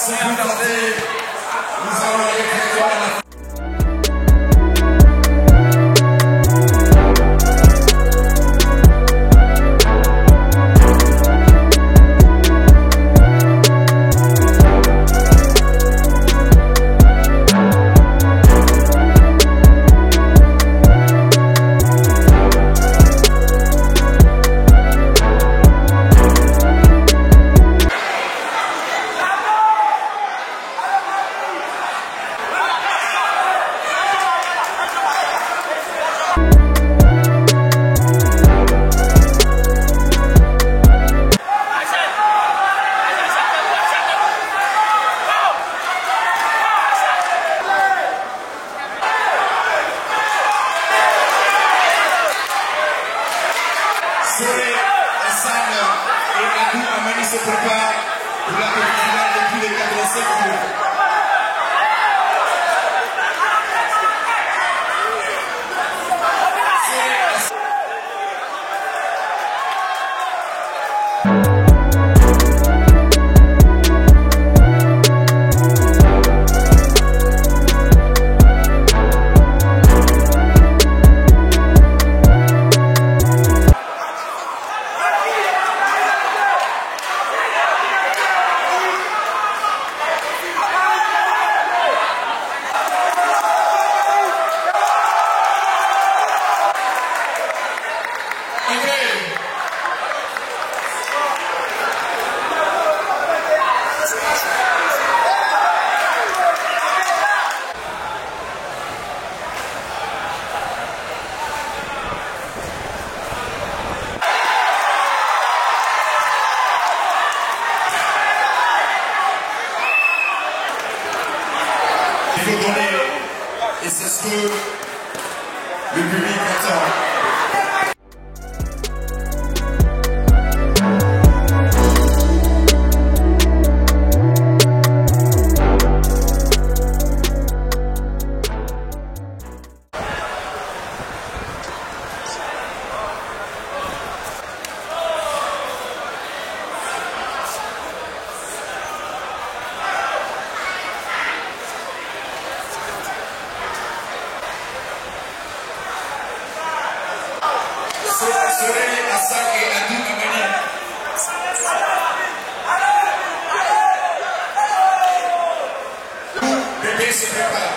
Sans plus tarder, nous allons aller directement à la se prépare pour la petite finale depuis les 85 minutes. Il faut donner, et c'est ce que le public attend. Serait à ça et à tout manière. Bébé se prépare.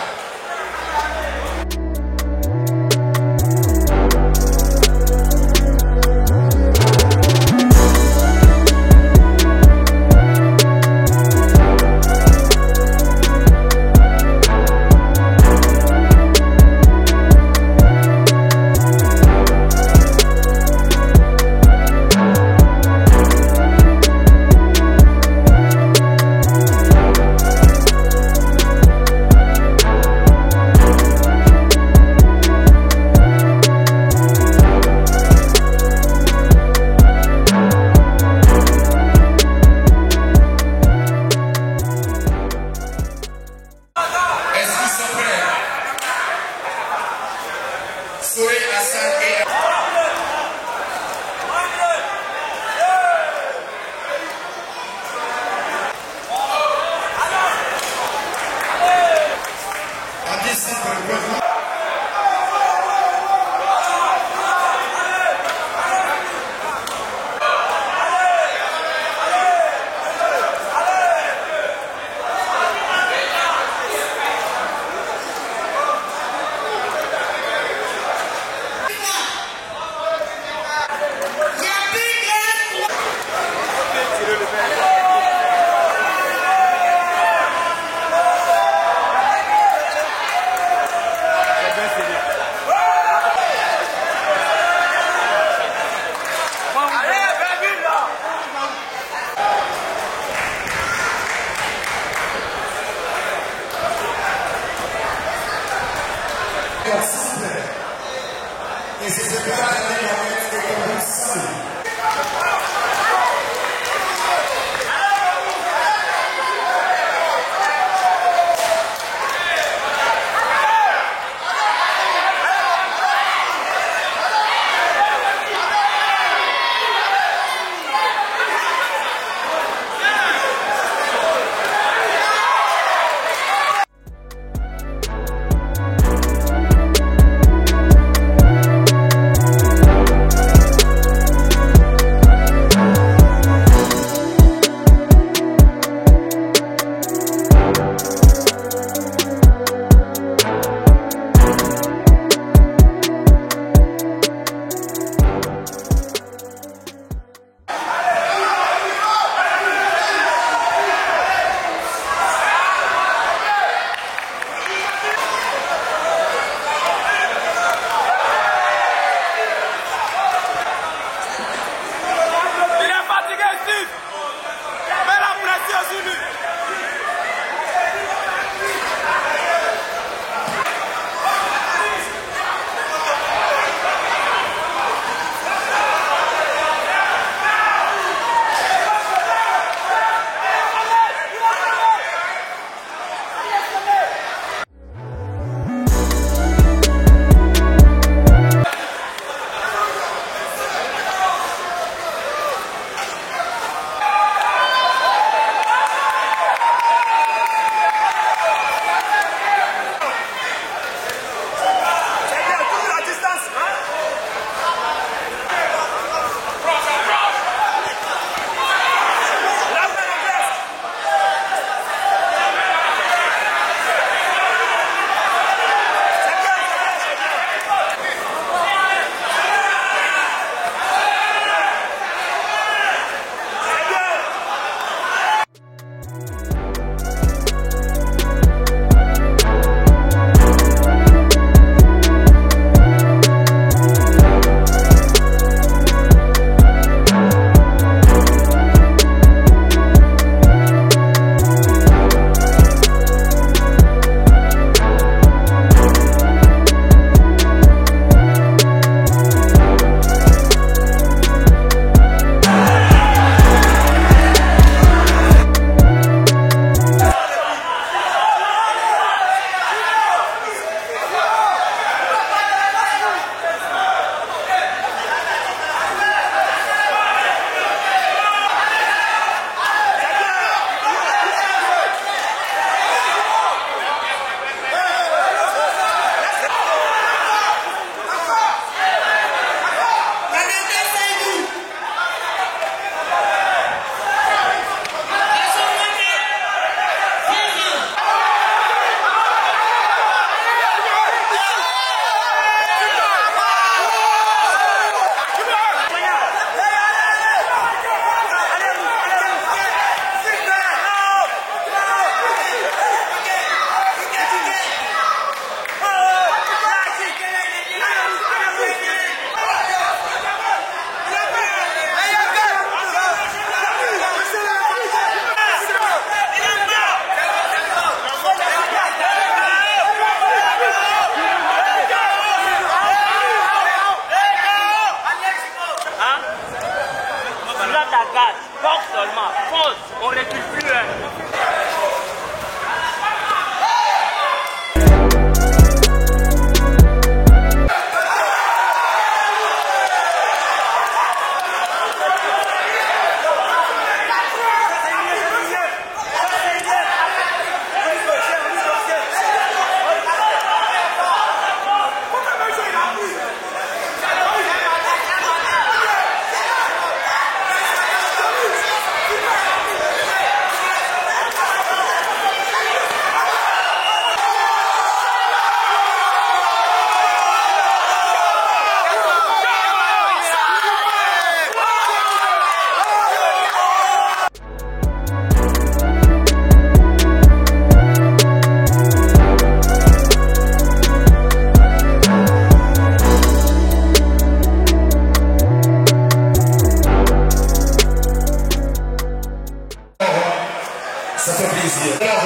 Ça fait plaisir. Alors,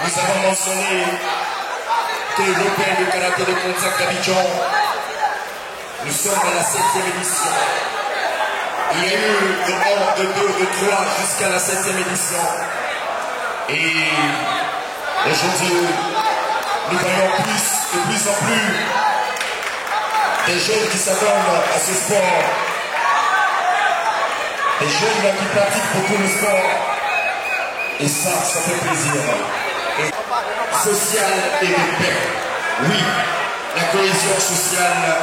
nous avons mentionné que l'Open de karaté de contact d'Abidjan, nous sommes à la 7e édition. Il y a eu de 1, de 2, de 3 jusqu'à la 7e édition. Et aujourd'hui, nous voyons de plus en plus des jeunes qui s'adonnent à ce sport. Des jeunes là qui pratiquent beaucoup le sport. Et ça fait plaisir. Et social et de paix. Oui, la cohésion sociale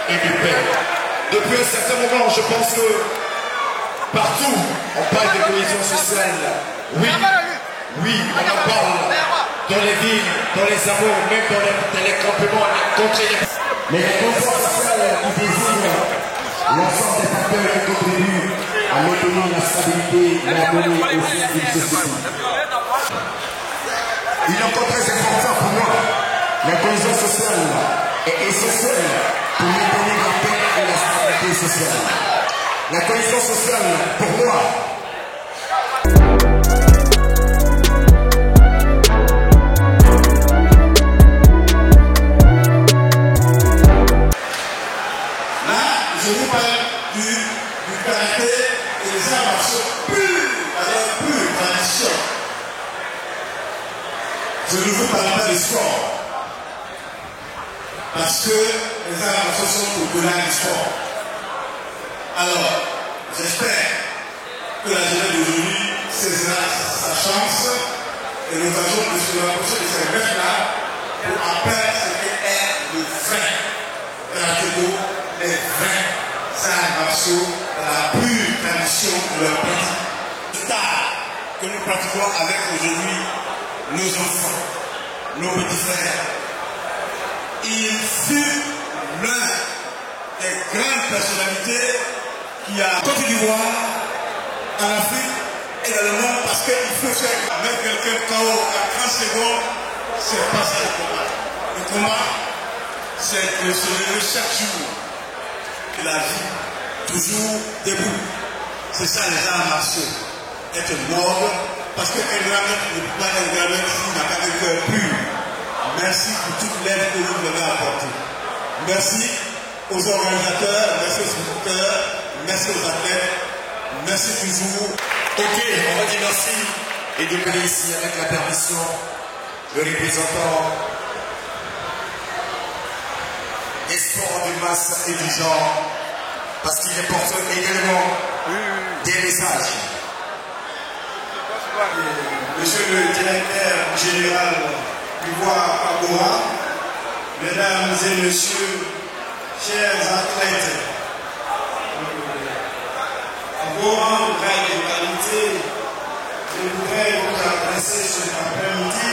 et de paix. Depuis un certain moment, je pense que partout, on parle de cohésion sociale. Oui, on en parle dans les villes, dans les amours, même dans les campements, contre les... Mais la cohésion sociale qui désigne l'ensemble des facteurs qui contribuent à maintenir la stabilité et l'harmonie au sein d'une société. Il est encore très important pour moi. La cohésion sociale est essentielle pour maintenir la paix et la stabilité sociale. La cohésion sociale, pour moi, là, je vous parle du karaté et des arts martiaux purs, avec pure tradition. Je ne vous parle pas de sport. Parce que les arts martiaux sont au-delà du sport. Alors, j'espère que la jeunesse d'aujourd'hui saisira sa chance et l'occasion de se rapprocher de ces mecs-là pour apprendre ce qu'est le vrai karaté-do, les vrais arts martiaux, la pure tradition de leur pays. L'art que nous pratiquons avec aujourd'hui nos enfants, nos petits frères. Il fut l'un des grandes personnalités qui a Côte d'Ivoire, en Afrique et dans le monde, parce qu'il faut faire mettre quelqu'un KO à 30 secondes, c'est pas ça le combat. Le combat, c'est de se lever chaque jour de la vie, toujours debout. C'est ça les arts martiaux. Être mort, parce qu'un grand maître ne peut pas être un grand maître s'il n'a pas de cœur pur. Merci pour toute l'aide que vous nous avez apportée. Merci aux organisateurs, merci aux spectateurs, merci aux athlètes, merci toujours. Ok, on va dire merci et demander ici avec la permission le représentant des sports de masse et du genre, parce qu'il est porteur également des messages. Monsieur le directeur général du Bois Agora, mesdames et messieurs, chers athlètes, vos rangs de qualité, je voudrais vous adresser cet après-midi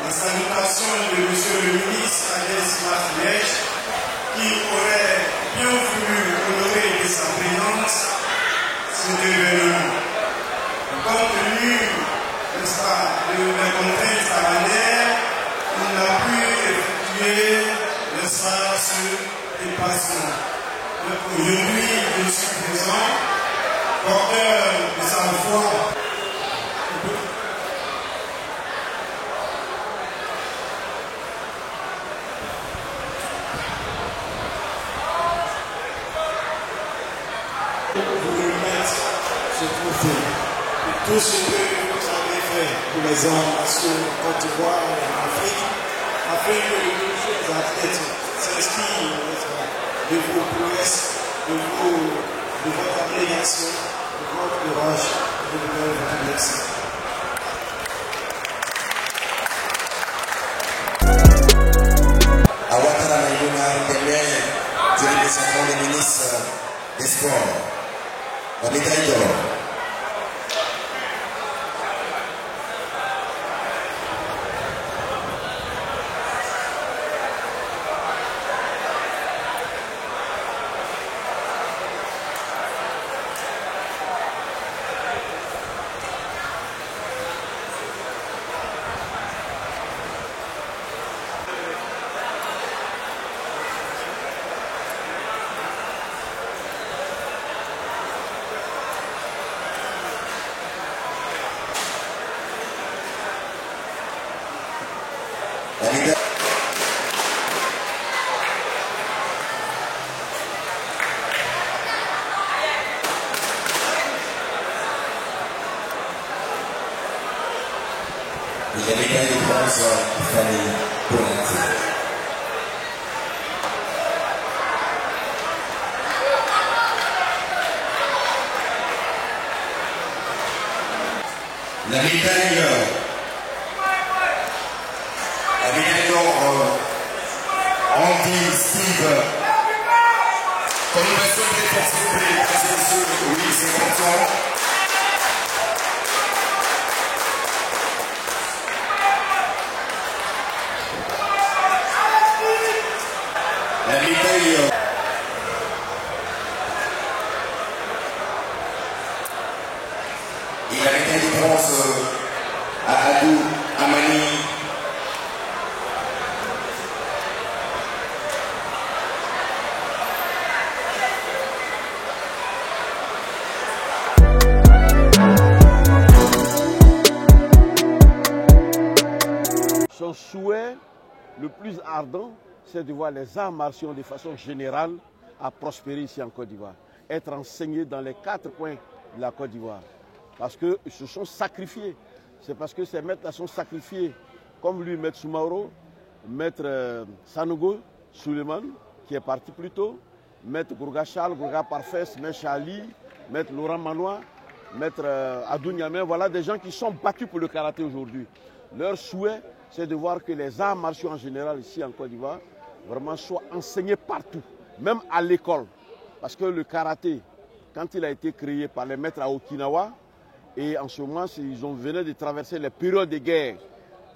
la salutation de monsieur le ministre Agnès Martinez, qui aurait bien voulu honorer de sa présence cet événement. Compte tenu, n'est-ce pas, de la contrainte calendaire, on a pu effectuer, n'est-ce pas, ce dépassement. Donc aujourd'hui, je suis présent, porteur de sa foi. Vous remettre ce trophée. Tout ce que vous avez fait pour les hommes, parce que Côte d'Ivoire et en Afrique, afin que les athlètes s'inscrivent de vos prouesses, de votre abnégation, de votre courage, de votre merci. À Ouattara Maïmouna, dernier du représentant des ministres des Sports, la médaille d'or. Et la médaille de bronze, Fanny Bonatti. La médaille d'or, Andy Steve. Comme nous passons des forces, s'il vous plaît, mesdames et messieurs, oui, c'est important. La médaille et la médaille de bronze à Adou Amani. Son souhait le plus ardent, c'est de voir les arts martiaux de façon générale à prospérer ici en Côte d'Ivoire, être enseignés dans les 4 coins de la Côte d'Ivoire. Parce qu'ils se sont sacrifiés. C'est parce que ces maîtres-là sont sacrifiés, comme lui, Maître Soumaoro, Maître Sanogo Suleiman, qui est parti plus tôt, Maître Gourga Charles, Gourga Parfès, Maître Charlie, Maître Laurent Manois, Maître Adou Niamé. Voilà des gens qui sont battus pour le karaté aujourd'hui. Leur souhait, c'est de voir que les arts martiaux en général ici en Côte d'Ivoire vraiment soient enseignés partout, même à l'école. Parce que le karaté, quand il a été créé par les maîtres à Okinawa, et en ce moment, ils venaient de traverser les périodes de guerre.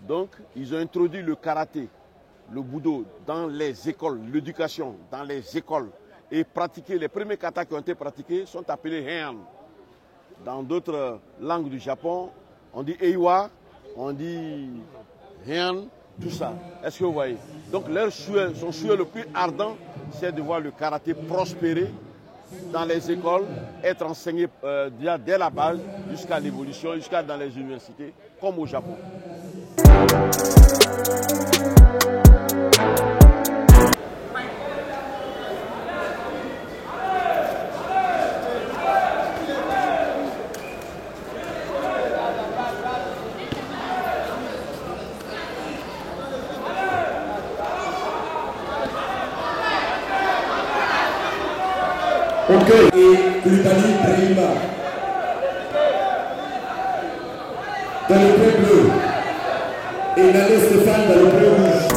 Donc, ils ont introduit le karaté, le budo dans les écoles, l'éducation dans les écoles. Et pratiquer, les premiers katas qui ont été pratiqués sont appelés heian. Dans d'autres langues du Japon, on dit eiwa, on dit heian, tout ça. Est-ce que vous voyez? Donc, son souhait le plus ardent, c'est de voir le karaté prospérer dans les écoles, être enseigné dès la base jusqu'à l'évolution, jusqu'à dans les universités, comme au Japon. Ok, et Koulibaly Brahima dans le pré bleu et Nano Stéphane dans le pré rouge.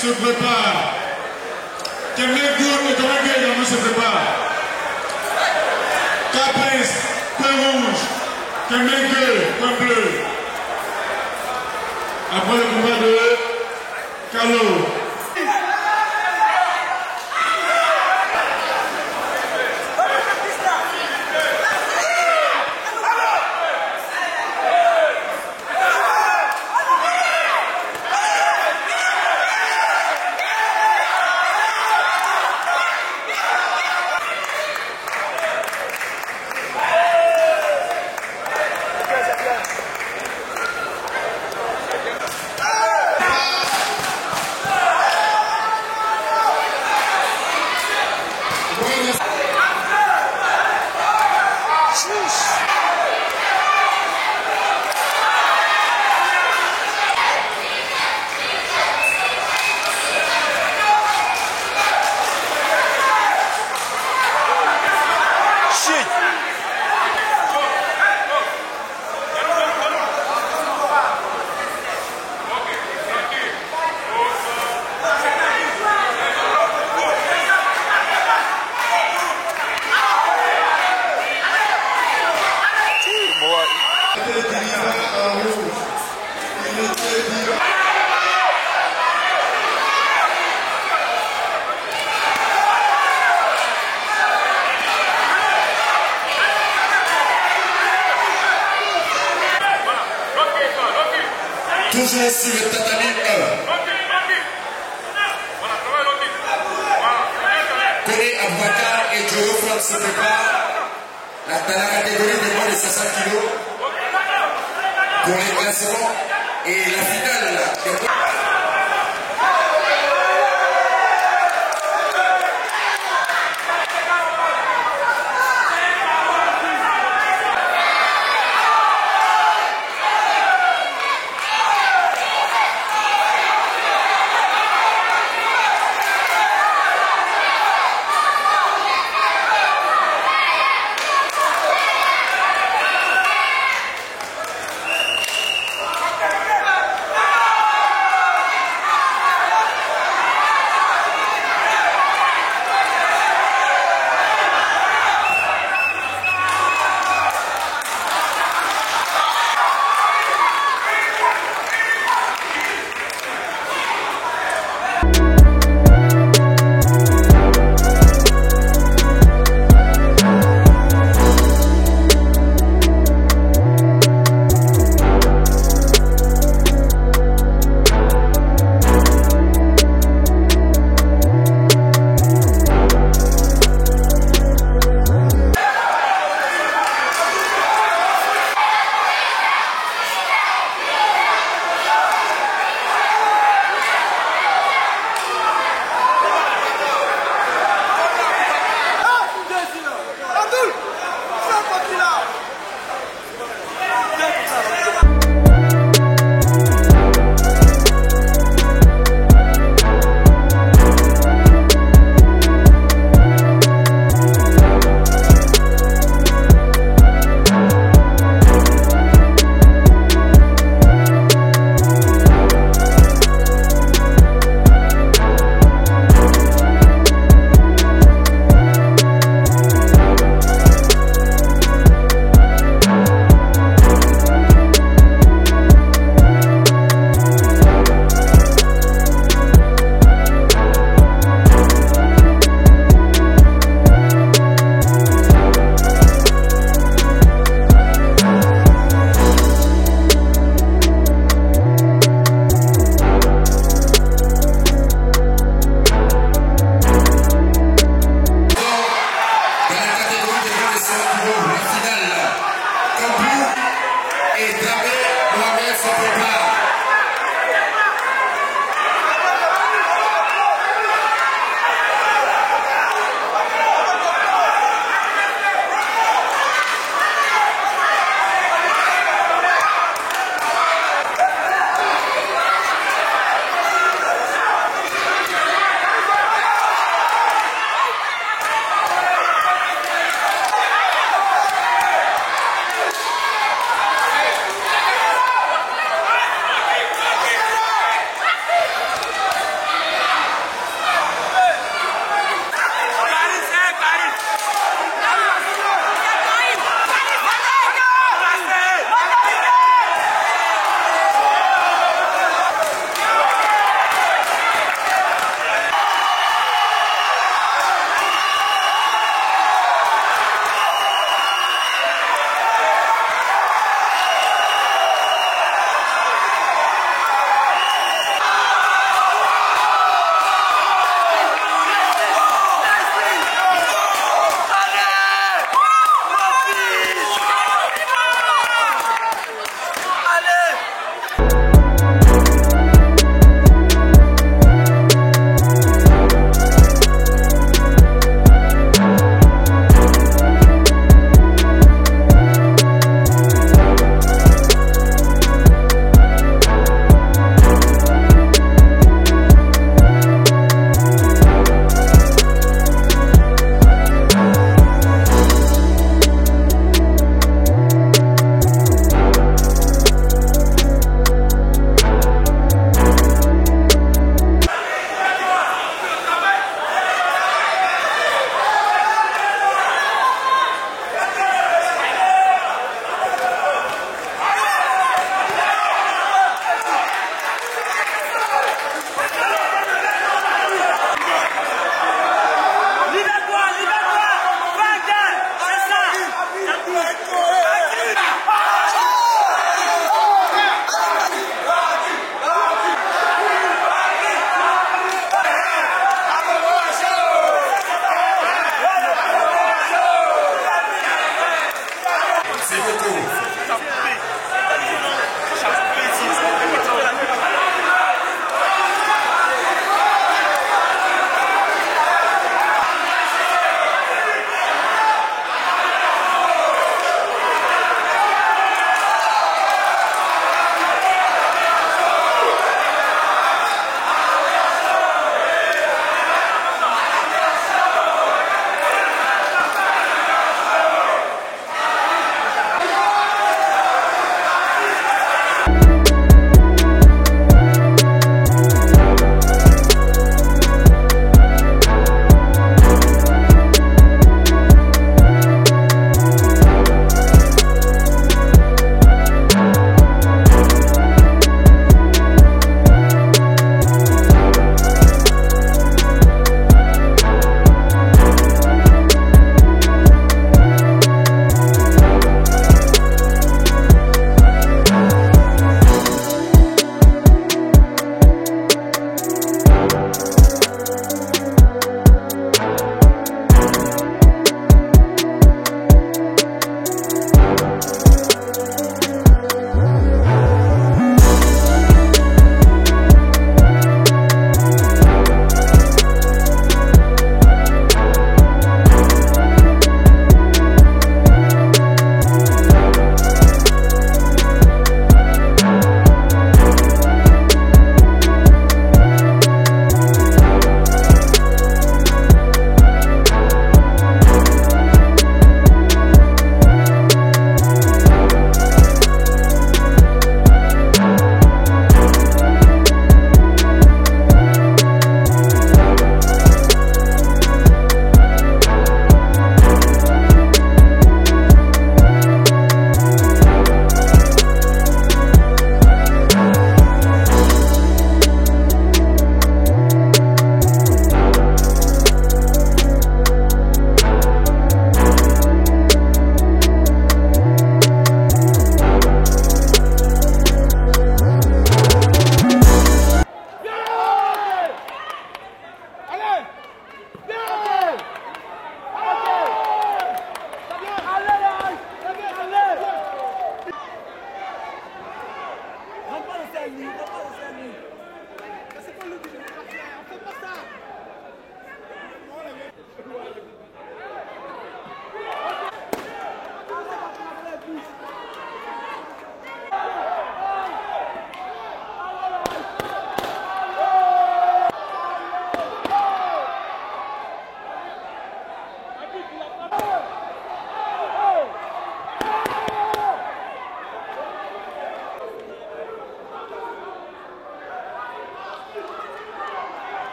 se prépare. Kemengoun et Kemengue également se prépare. Caprice, point rouge. Kemengue, point bleu. Après le combat de Calo. Toujours sur le tatami 1. Kone Abouakar et Joe Frank se préparent dans la catégorie de moins de 500 kg pour les classements et la finale.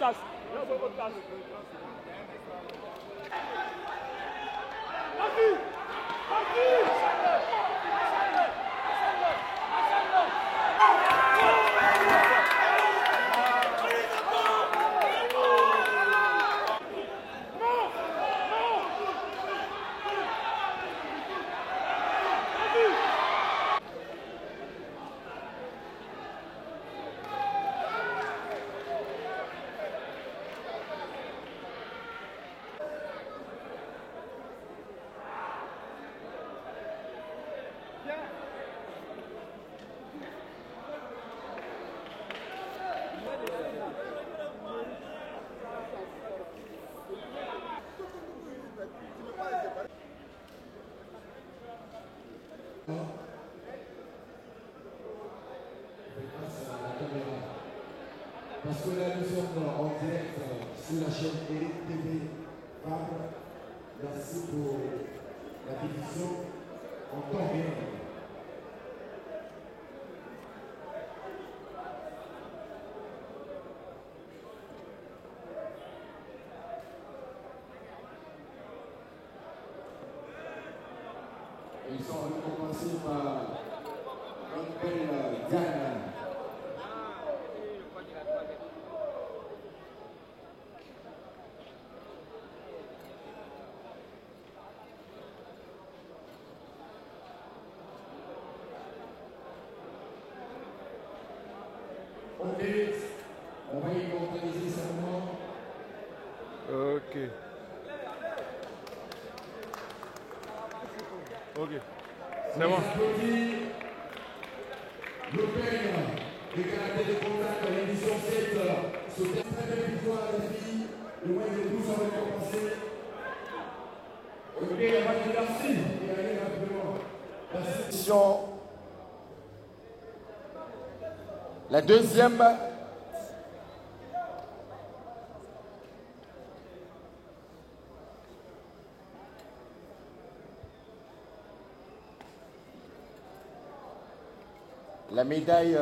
casque. Viens envoyer votre casque. Vas-y. Parce que là, nous sommes en direct sur la chaîne Eric TV Fabre. Merci pour la diffusion en temps réel. Ils sont récompensés par une belle Diane. Ok, on va immortaliser ce moment. Ok. Ok. C'est bon. Le père de karaté de contact à l'édition 7 sur cette très belle victoire des filles. Le moins de 12 ans récompensés. Ok, on va dire merci et aller rapidement. Merci. La deuxième, la médaille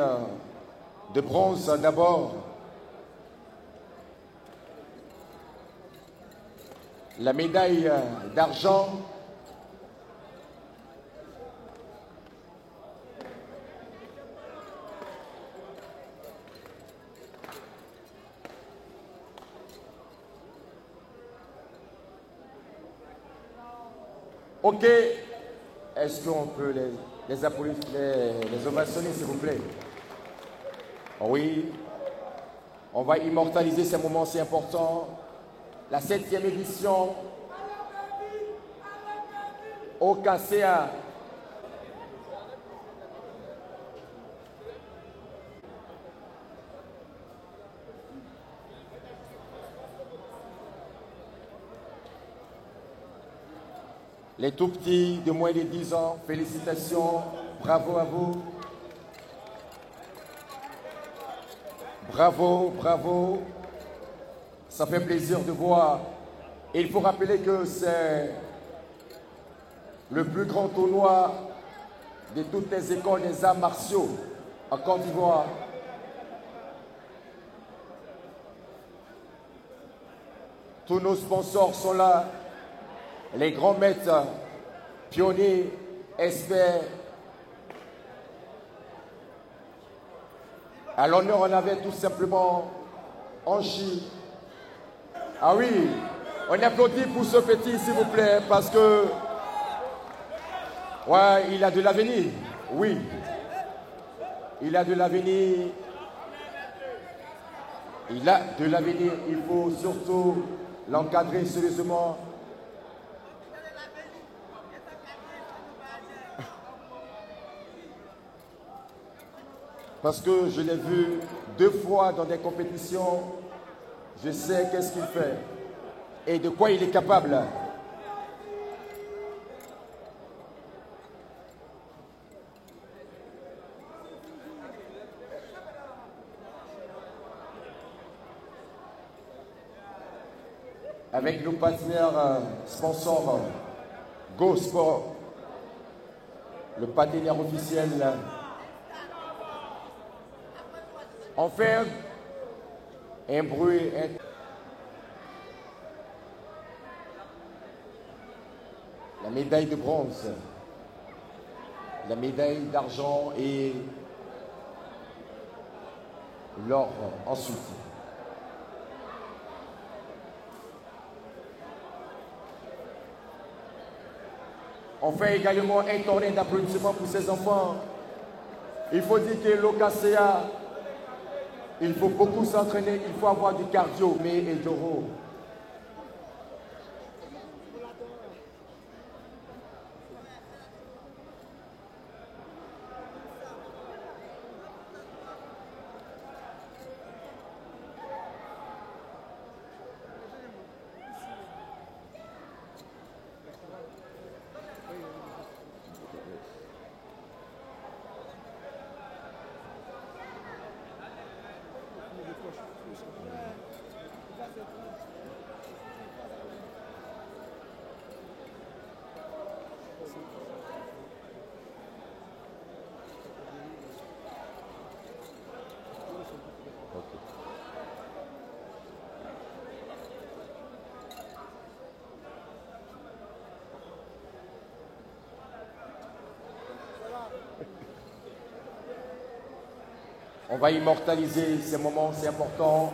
de bronze d'abord, la médaille d'argent, ok. Est-ce qu'on peut les applaudir, les ovationner, s'il vous plaît? Oui. On va immortaliser ces moments si importants. La 7e édition au KCA. Les tout petits de moins de 10 ans, félicitations, bravo à vous. Bravo, bravo. Ça fait plaisir de voir. Et il faut rappeler que c'est le plus grand tournoi de toutes les écoles des arts martiaux en Côte d'Ivoire. Tous nos sponsors sont là. Les grands maîtres, pionniers, experts. À l'honneur, on avait tout simplement Anchi. Ah oui, on applaudit pour ce petit, s'il vous plaît, parce que ouais, il a de l'avenir. Oui, il a de l'avenir. Il a de l'avenir. Il faut surtout l'encadrer sérieusement. Parce que je l'ai vu 2 fois dans des compétitions, je sais qu'est-ce qu'il fait et de quoi il est capable. Avec nos partenaires sponsors Go Sport, le partenaire officiel. On fait Un bruit. La médaille de bronze, la médaille d'argent et l'or ensuite. On fait également un tournée d'applaudissements pour ces enfants. Il faut dire que l'OKCA, il faut beaucoup s'entraîner, il faut avoir du cardio, mais et Doro. On va immortaliser ces moments, c'est important.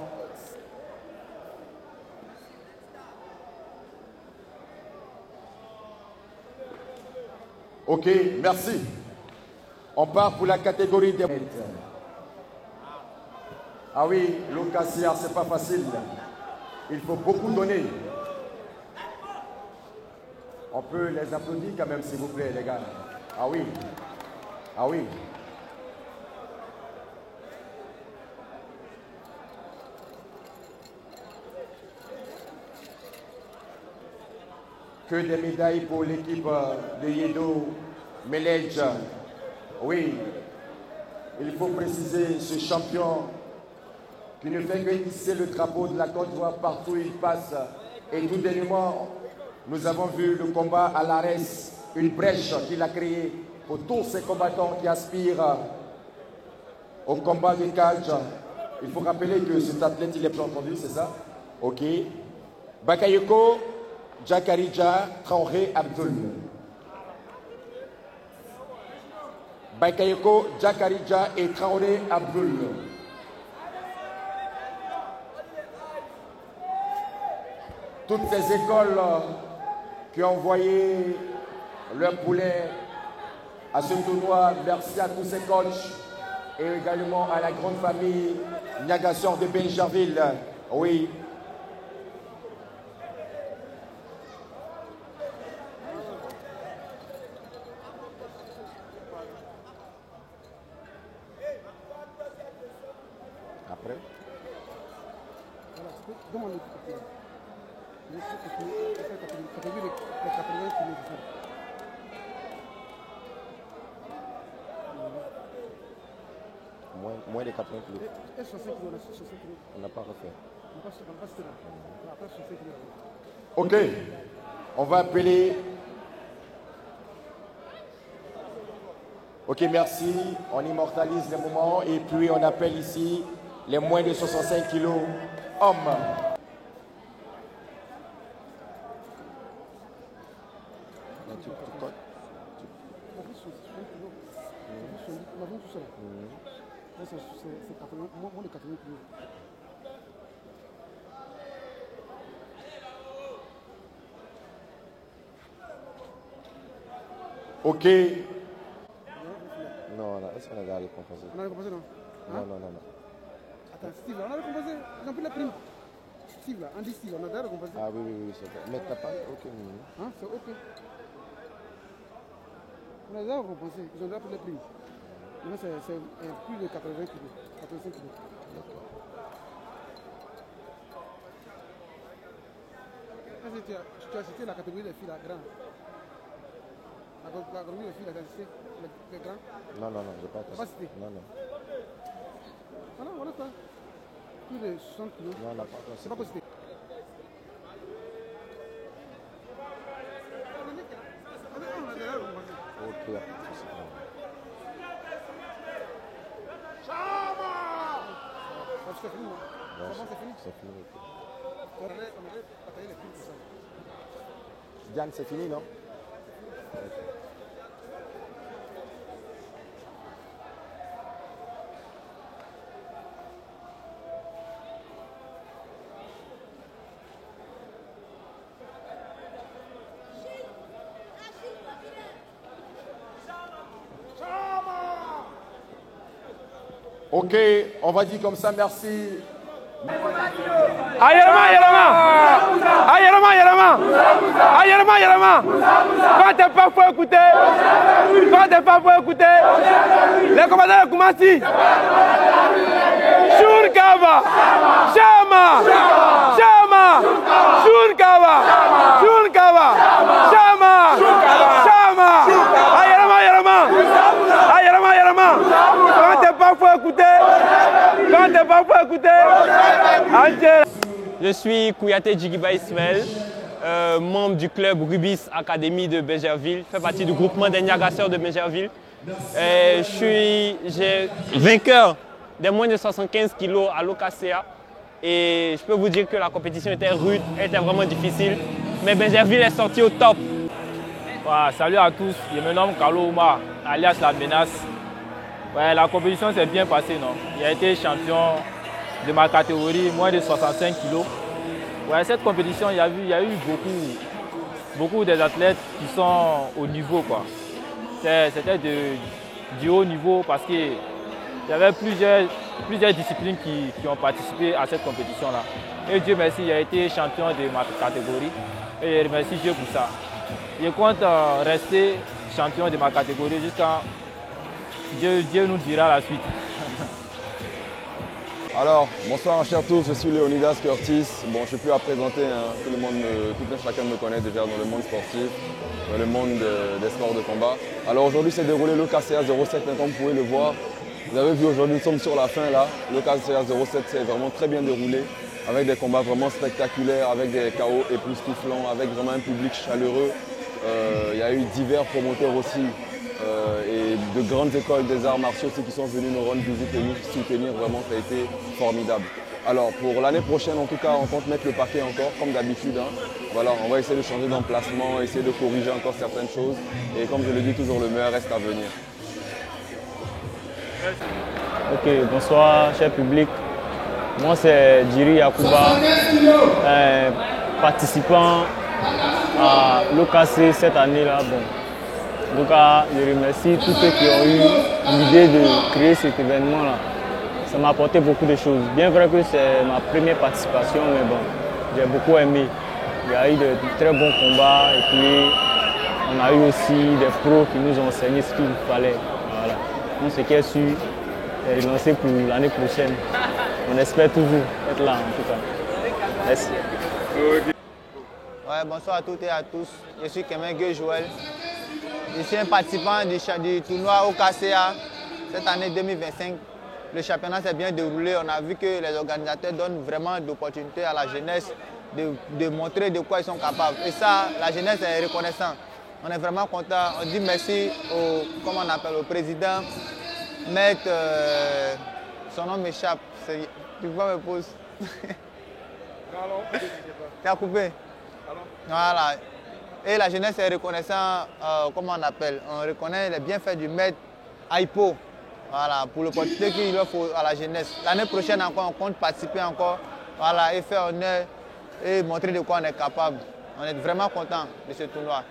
Ok, merci. On part pour la catégorie des... Ah oui, l'OKCA, c'est pas facile. Il faut beaucoup donner. On peut les applaudir quand même, s'il vous plaît, les gars. Ah oui. Ah oui. Que des médailles pour l'équipe de Yedo Melej. Oui, il faut préciser ce champion qui ne fait que hisser le drapeau de la Côte d'Ivoire partout où il passe. Et tout dernièrement, nous avons vu le combat à l'ARES, une brèche qu'il a créée pour tous ces combattants qui aspirent au combat de cage. Il faut rappeler que cet athlète, il est bien entendu, c'est ça? Ok. Bakayoko Jakarija Traoré Abdul. Bakayoko Jakarija et Traoré Abdul. Toutes ces écoles qui ont envoyé leur poulet à ce tournoi, merci à tous ces coachs et également à la grande famille Niagasor de Benjerville. Oui. Après. Moins de 80 kilos. On n'a pas refait. Ok. On va appeler. Ok, merci. On immortalise les moments et puis on appelle ici les moins de 65 kilos hommes. Ok. Non, est-ce qu'on a récompensé? On a récompensé, non? Non, non, non, non. Attends, Steve, on a récompensé. On a pris la prime. Steve, là, on dit Steve, on a déjà récompensé. Ah oui, oui, oui, c'est vrai. Mais t'as pas ok. Hein, c'est ok. On a déjà récompensé. Ils ont déjà pris la prime. Maintenant, c'est plus de 80 kilos. 85 kilos. D'accord. Tu as cité la catégorie des filles, la grande. La catégorie des filles, la cité, les grands. Non, non, non, je n'ai pas cité. Non, non. Voilà ça. Plus de 60 kilos. Non, on n'a pas cité. C'est pas cité. Ok. Parce que C'est fini. C'est fini. On allait batailler les plus pour ça. Diane, c'est fini, non? Ok, on va dire comme ça, merci. Quand t'es pas, faut écouter. Quand t'es pas, faut écouter. Les commandants de Koumassi. Shurkava. Shama. Shama. Shurkava. Shurkava. Shama. Shama. Ayarama. Quand t'es pas, faut écouter. Quand t'es pas, faut écouter. Je suis Kouyaté Djigiba Ismaël, membre du club Rubis Academy de Bégerville, je fais partie du groupement des Niagasseurs de Bégerville. Je suis vainqueur des moins de 75 kg à l'OKCA et je peux vous dire que la compétition était rude, elle était vraiment difficile, mais Bégerville est sorti au top. Voilà, salut à tous, je me nomme Carlo Ouma, alias La Menace. Ouais, la compétition s'est bien passée, non? Il a été champion de ma catégorie, moins de 65 kg. Ouais, cette compétition, il y a eu beaucoup des athlètes qui sont au niveau, quoi. C'était du haut niveau parce qu'il y avait plusieurs disciplines qui ont participé à cette compétition-là. Et Dieu merci, il a été champion de ma catégorie et je remercie Dieu pour ça. Je compte rester champion de ma catégorie jusqu'à Dieu nous dira la suite. Alors, bonsoir chers tous, je suis Léonidas Curtis. Bon, je ne suis plus à présenter, hein. Tout un chacun me connaît déjà dans le monde sportif, dans le monde des sports de combat. Alors aujourd'hui s'est déroulé l'OKCA 07, comme vous pouvez le voir. Vous avez vu aujourd'hui, nous sommes sur la fin là. L'OKCA 07 s'est vraiment très bien déroulé, avec des combats vraiment spectaculaires, avec des KO époustouflants, avec vraiment un public chaleureux. Il y a eu divers promoteurs aussi. Et de grandes écoles des arts martiaux aussi qui sont venus nous rendre visite et nous soutenir, vraiment ça a été formidable. Alors pour l'année prochaine en tout cas on compte mettre le paquet encore comme d'habitude. Hein. Voilà, on va essayer de changer d'emplacement, essayer de corriger encore certaines choses et comme je le dis toujours le meilleur reste à venir. Ok, bonsoir cher public. Moi c'est Djiri Yakuba, participant à l'OKC cette année-là. Bon. Donc, je remercie tous ceux qui ont eu l'idée de créer cet événement-là. Ça m'a apporté beaucoup de choses. Bien vrai que c'est ma première participation, mais bon, j'ai beaucoup aimé. Il y a eu de très bons combats et puis on a eu aussi des pros qui nous ont enseigné ce qu'il fallait. Voilà. Donc, ce qui est sûr est relancé pour l'année prochaine. On espère toujours être là en tout cas. Merci. Ouais, bonsoir à toutes et à tous. Je suis Kemengue Joël. Je suis un participant du tournoi OKCA cette année 2025. Le championnat s'est bien déroulé. On a vu que les organisateurs donnent vraiment d'opportunités à la jeunesse de montrer de quoi ils sont capables. Et ça, la jeunesse est reconnaissante. On est vraiment content. On dit merci au président, Maître, son nom m'échappe. Tu vois me pose. Tu as coupé? Voilà. Et la jeunesse est reconnaissante, on reconnaît les bienfaits du maître Aipo, voilà, pour l'opportunité qu'il offre à la jeunesse. L'année prochaine encore, on compte participer encore, voilà, et faire honneur et montrer de quoi on est capable. On est vraiment content de ce tournoi.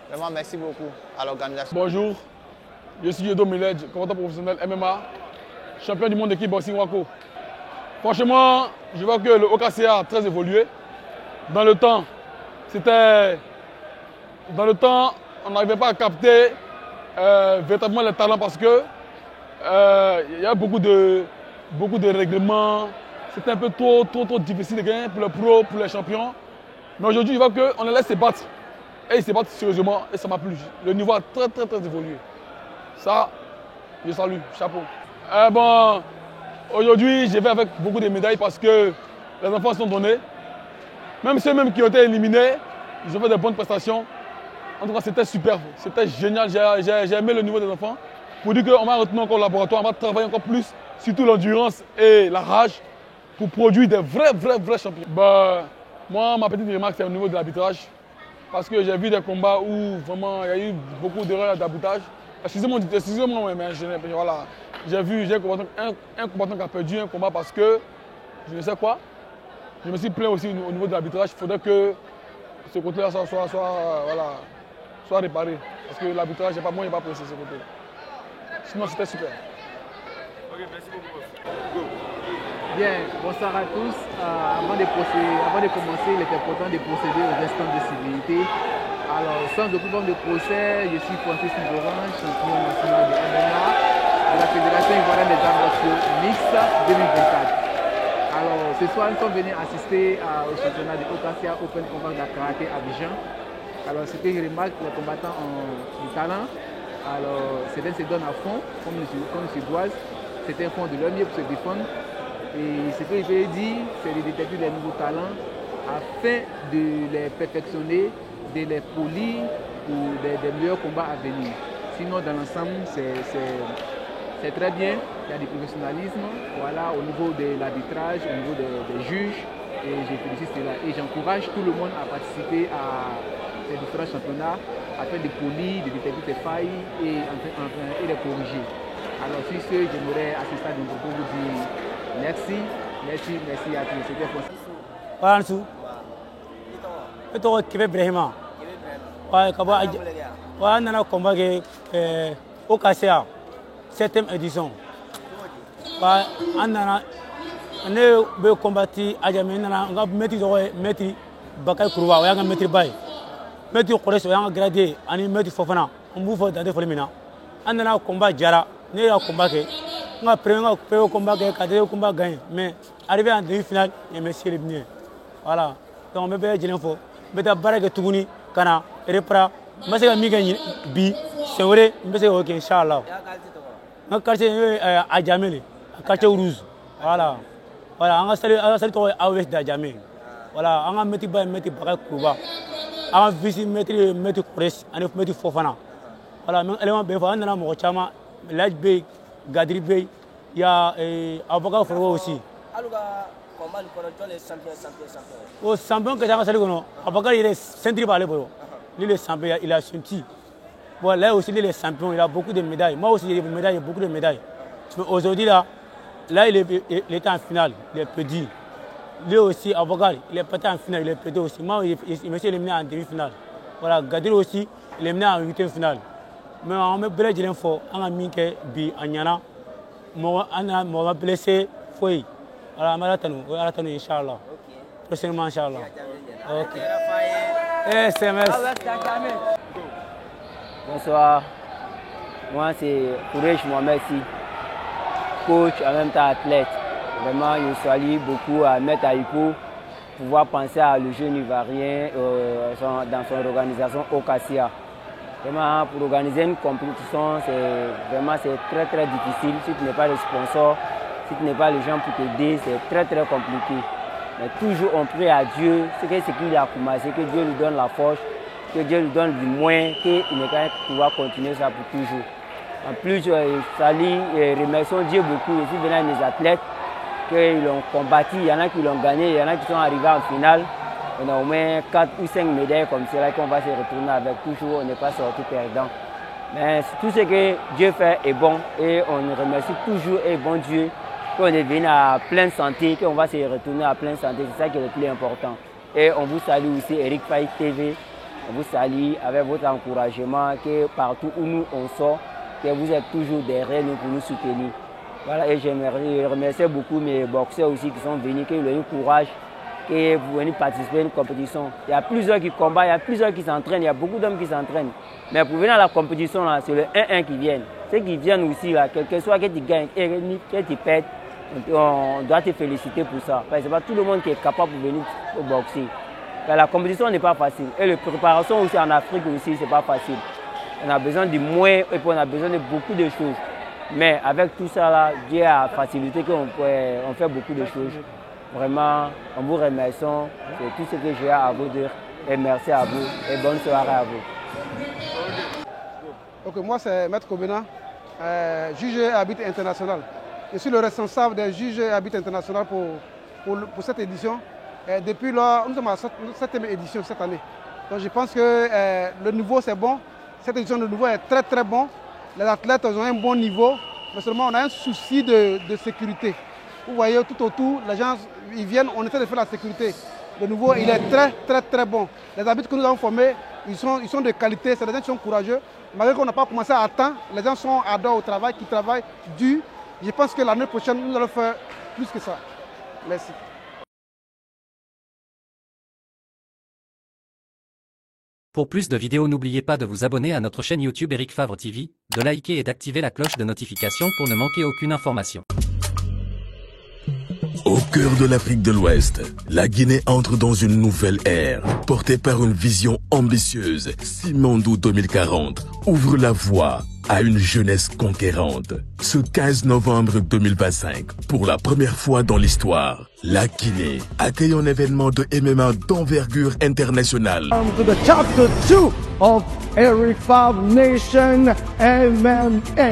Vraiment, merci beaucoup à l'organisation. Bonjour, je suis Yodo Miled, combattant professionnel MMA, champion du monde d'équipe Boxing Wako. Franchement, je vois que le OKCA a très évolué. Dans le temps, on n'arrivait pas à capter véritablement les talents parce que il y a beaucoup de règlements. C'était un peu trop difficile de gagner pour les pros, pour les champions. Mais aujourd'hui, je vois qu'on les laisse se battre. Et ils se battent sérieusement et ça m'a plu. Le niveau a très évolué. Ça, je salue, chapeau. Bon, aujourd'hui, je vais avec beaucoup de médailles parce que les enfants sont donnés. Même ceux qui ont été éliminés, ils ont fait de bonnes prestations. En tout cas, c'était super, c'était génial. J'ai aimé le niveau des enfants. Pour dire qu'on va retenir encore au laboratoire, on va travailler encore plus, surtout l'endurance et la rage. pour produire des vrais champions. Bah, moi, ma petite remarque, c'est au niveau de l'arbitrage. Parce que j'ai vu des combats où vraiment il y a eu beaucoup d'erreurs d'arbitrage. Excusez-moi, mais voilà. J'ai vu un combattant qui a perdu un combat parce que, je ne sais quoi, je me suis plaint aussi au niveau de l'arbitrage. Il faudrait que ce côté-là soit réparé. Parce que l'arbitrage, moi, il n'est pas pressé ce côté. Sinon, c'était super. Ok, merci beaucoup. Bien, bonsoir à tous. Avant de commencer, il est important de procéder aux instances de civilité. Alors, sans de forme de procès, je suis Francis Nigoran, champion national de MMA de la Fédération ivoirienne des arts martiaux mixtes 2024. Alors, ce soir, nous sommes venus assister au championnat de Okasia Open Combat de Karaté à Abidjan. Alors, ce que je remarque, les combattants ont du talent. Alors, certains se donnent à fond, comme se doivent. Certains font de leur mieux pour se défendre. Et ce que je veux dire, c'est de détecter des nouveaux talents afin de les perfectionner, de les polir pour des meilleurs combats à venir. Sinon, dans l'ensemble, c'est très bien. Il y a du professionnalisme, voilà, au niveau de l'arbitrage, au niveau des juges. Et je félicite cela. Et j'encourage tout le monde à participer à ces différents championnats afin de polir, de détecter ces failles et les corriger. Alors, sur ce, j'aimerais à ce stade de vous dire merci à tous. C'était possible. Voilà, Ansou. Et toi, Kébé Brahima. Ouais, Kaba. Ouais, on a un combat au Kasséa, 7e édition. Ouais, on a combattu à Djamé, on a mettre Bakay Kourouba, on a mettre Bay. Mettre Kouresso, on a gradé, on a mettre Fofana, on bouffe dans des folimina. On a un combat Djara, on a un combat on a pris un combat gagné, mais arrivé en demi-finale, il y a Messi éliminé. Voilà. Donc, on peut dire qu'il faut. Mais la barre de Tougouni, Kana, Repra, je sais que Bi, c'est vrai, je sais que Inch'Allah. On a quartier à Djamé, à quartier Rouge. Voilà. Voilà, on a salué à l'ouest de Djamé. Voilà, on a mis Bakay Kourouba. On a visité mettre Kouresso, on a mis Fofana. Voilà, on a mis Mochama, l'Ajbé. Gadri Bey, il y a Avocat Foro aussi. Au champion que j'ai passé, Avocat il est centré par les bolos. Lui, le champion, il a senti. Bon, là aussi, il est champion, il a beaucoup de médailles. Moi aussi, j'ai des médailles, beaucoup de médailles. Aujourd'hui, là, il est en finale, il est perdu. Lui aussi, Avocat, il est parti en finale, il est perdu aussi. Moi, il me suis éliminé en demi-finale. Voilà, Gadri aussi, il est mené en 8e finale. Mais on a blessé l'info, on a mis que bi anyana, on a blessé foi. Alors on a attendu Inch'Allah. Prochainement Inch'Allah. Ok. SMS. Bonsoir. Moi c'est Kouresh Mohamed, coach en même temps athlète. Vraiment, je salue beaucoup à Maître Aïko pour pouvoir penser à le jeune Ivoirien dans son organisation Okasia. Vraiment, pour organiser une compétition, c'est très difficile. Si tu n'es pas le sponsor, si tu n'es pas les gens pour t'aider, c'est très compliqué. Mais toujours on prie à Dieu, c'est ce qu'il a commencé, que Dieu lui donne la force, que Dieu lui donne du moins, qu'il n'est qu'à pouvoir continuer ça pour toujours. En plus, je salue et remercie Dieu beaucoup. Je suis venu à mes athlètes qu'ils l'ont combattu, il y en a qui l'ont gagné, il y en a qui sont arrivés en finale. On a au moins 4 ou 5 médailles comme cela qu'on va se retourner avec. Toujours, on n'est pas sorti perdant. Mais tout ce que Dieu fait est bon et on remercie toujours et bon Dieu qu'on est venu à pleine santé, qu'on va se retourner à pleine santé. C'est ça qui est le plus important. Et on vous salue aussi, Eric Faye TV. On vous salue avec votre encouragement, que partout où nous on sort, que vous êtes toujours derrière nous pour nous soutenir. Voilà, et je remercie beaucoup mes boxeurs aussi qui sont venus, qui ont eu courage. Et vous venez participer à une compétition. Il y a plusieurs qui combattent, il y a plusieurs qui s'entraînent, il y a beaucoup d'hommes qui s'entraînent. Mais pour venir à la compétition, c'est le 1-1 qui viennent. Ceux qui viennent aussi, là, quel que soit que tu gagnes, que tu perds, on doit te féliciter pour ça. Parce que ce n'est pas tout le monde qui est capable de venir au boxer. La compétition n'est pas facile. Et la préparation aussi en Afrique aussi, ce n'est pas facile. On a besoin de moyens et puis on a besoin de beaucoup de choses. Mais avec tout ça, là, Dieu a facilité qu'on fait beaucoup de choses. Vraiment, on vous remercie. C'est tout ce que j'ai à vous dire. Et merci à vous. Et bonne soirée à vous. Ok, moi c'est Maître Kobena, juge et arbitre international. Je suis le responsable des juges et arbitres internationaux pour pour cette édition. Depuis là, nous sommes à la 7e édition cette année. Donc je pense que le niveau c'est bon. Cette édition de niveau est très très bon. Les athlètes ont un bon niveau, mais seulement on a un souci de sécurité. Vous voyez tout autour, les gens ils viennent, on essaie de faire la sécurité. Le niveau il est très très très bon. Les arbitres que nous avons formés, ils sont de qualité, c'est des gens qui sont courageux. Malgré qu'on n'a pas commencé à temps, les gens sont ardents au travail, qui travaillent dur. Je pense que l'année prochaine, nous allons faire plus que ça. Merci. Pour plus de vidéos, n'oubliez pas de vous abonner à notre chaîne YouTube Eric Favre TV, de liker et d'activer la cloche de notification pour ne manquer aucune information. Au cœur de l'Afrique de l'Ouest, la Guinée entre dans une nouvelle ère, portée par une vision ambitieuse. Simandou 2040 ouvre la voie à une jeunesse conquérante. Ce 15 novembre 2025, pour la première fois dans l'histoire, la Guinée accueille un événement de MMA d'envergure internationale. To the chapter 2 of Eric Favre Nation MMA.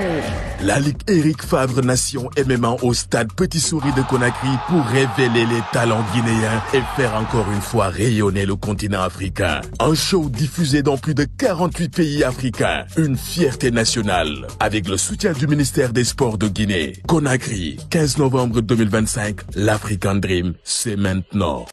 La Ligue Eric Favre Nation MMA au stade Petit Souris de Conakry pour révéler les talents guinéens et faire encore une fois rayonner le continent africain. Un show diffusé dans plus de 48 pays africains. Une fierté nationale avec le soutien du ministère des Sports de Guinée. Conakry, 15 novembre 2025, l'African Dream, c'est maintenant.